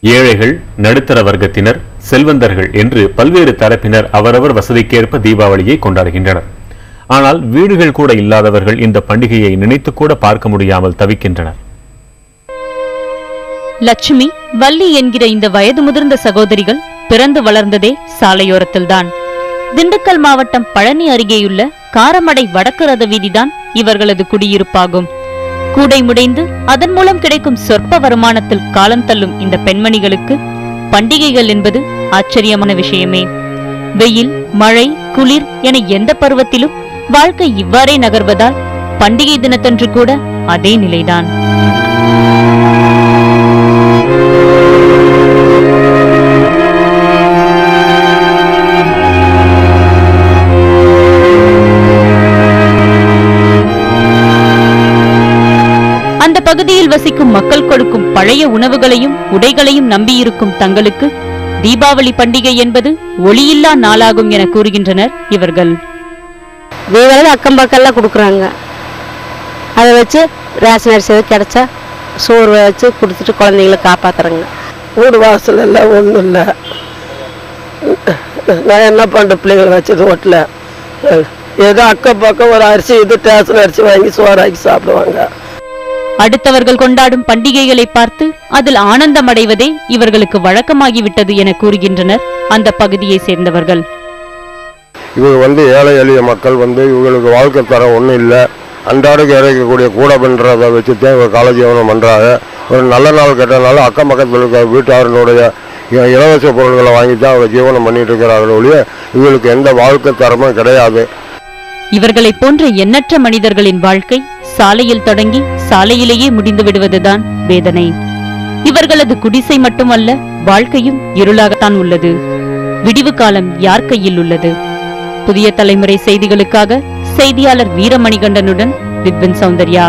ஏழைகள், நடுத்தர வர்க்கத்தினர், செல்வந்தர்கள் என்று பல்வேறு தரப்பினர் அவரவர் வசதிக்கேற்ப தீபாவளியை கொண்டாடுகின்றனர். ஆனால் வீடுகள் கூட இல்லாதவர்கள் இந்த பண்டிகையை நினைத்து கூட பார்க்க முடியாமல் தவிக்கின்றனர். லட்சுமி, வள்ளி என்கிற இந்த வயது முதிர்ந்த சகோதரிகள் பிறந்து வளர்ந்ததே சாலையோரத்தில்தான். திண்டுக்கல் மாவட்டம் பழனி அருகேயுள்ள காரமடை வடக்கு ரத வீதிதான் இவர்களது குடியிருப்பாகும். கூடை முடைந்து அதன் மூலம் கிடைக்கும் சொற்ப வருமானத்தில் காலம் தள்ளும் இந்த பெண்மணிகளுக்கு பண்டிகைகள் என்பது ஆச்சரியமான விஷயமே. வெயில், மழை, குளிர் என எந்த பருவத்திலும் வாழ்க்கை இவ்வாறே நகர்வதால் பண்டிகை தினத்தன்று கூட அதே நிலைதான். அந்த பகுதியில் வசிக்கும் மக்கள் கொடுக்கும் பழைய உணவுகளையும் உடைகளையும் நம்பியிருக்கும் தங்களுக்கு தீபாவளி பண்டிகை என்பது ஒளியில்லா நாளாகும் என கூறுகின்றனர் இவர்கள். தீபாவளி அக்கம் பக்கம்லாம் கொடுக்குறாங்க. அதை வச்சு ரேஷன் அரிசி கிடைச்சா சோறு வச்சு கொடுத்துட்டு குழந்தைங்களை காப்பாத்துறாங்க. வீடு வாசல் எல்லாம் ஒன்றும் இல்லை. நான் என்ன பண்ணுறேன், பிள்ளைங்களை வச்சது ஓட்டல. ஏதோ அக்கம் பக்கம் ஒரு அரிசி ரேஷன் அரிசி வாங்கி சோறாக்கி சாப்பிடுவாங்க. அடுத்தவர்கள் கொண்டாடும் பண்டிகைகளை பார்த்து அதில் ஆனந்தம் அடைவதே இவர்களுக்கு வழக்கமாகிவிட்டது என கூறுகின்றனர் அந்த பகுதியை சேர்ந்தவர்கள். இவங்க ஏழை எளிய மக்கள் இவங்களுக்கு வாழ்க்கை தரம் ஒன்றும் இல்லை. அன்றாடம் கிடைக்கக்கூடிய கூட பண்ணுறதை வச்சுதான் இவங்க கால ஜீவனம் பண்ணுறாங்க. ஒரு நல்ல நாள் கெட்டனால அக்கம் பக்கத்தில் இருக்க வீட்டாரனுடைய இலவச பொருட்களை வாங்கி தான் அவங்க ஜீவனம் பண்ணிட்டு இருக்கிறார்கள் ஒழிய இவங்களுக்கு எந்த வாழ்க்கை தரமும் கிடையாது. இவர்களை போன்ற எண்ணற்ற மனிதர்களின் வாழ்க்கை சாலையில் தொடங்கி சாலையிலேயே முடிந்து விடுவதுதான் வேதனை. இவர்களது குடிசை மட்டுமல்ல, வாழ்க்கையும் இருளாகத்தான் உள்ளது. விடிவு காலம் யார் கையில் உள்ளது? புதிய தலைமுறை செய்திகளுக்காக செய்தியாளர் வீரமணிகண்டனுடன் வித்வின் சௌந்தர்யா.